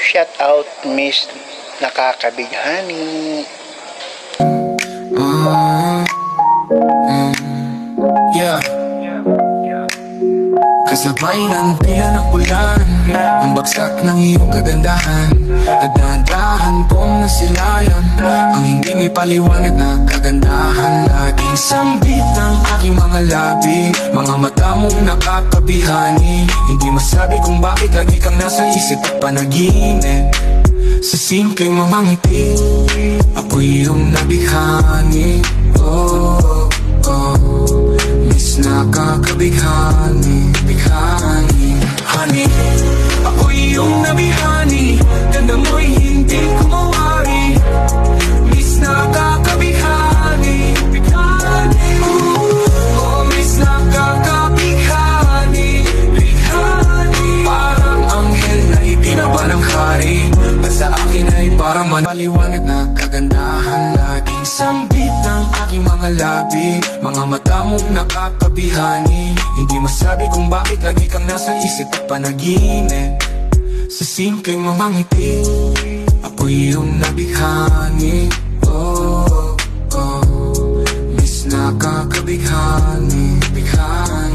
Shout out Miss Nakakabighani. Yeah. Kasabay ng tiyan ng ulan, ang bagsak ng iyong kagandahan, nagdahan kong nasilayan ang hindi may paliwanag na kagandahan. Laging sambit ng aking mga labi, mga mata mong nakakabihani. Hindi masabi kung bakit lagi kang nasa isip at panaginip. Sa simpleng mga ngiti, ako'y iyong nabihani. Oh, oh, Miss Nakakabighani, bighani. Honey, ako'y iyong nabihani, ganda mo'y hindi ko mawari. Miss Nakakabighani, bighani. Oh, Miss Nakakabighani, bighani. Parang anghel na ibinaba ng hari, at sa akin ay parang maliwanag na kagandahan. Laging sambit ng aking mga labi, mga mata mong nakakabihani. Hindi masabi kung bakit lagi kang nasa isip at panaginip. Sa simpleng mga ngiti, ako'y iyong nabighani. Oh, oh, Miss Nakakabighani, bighani.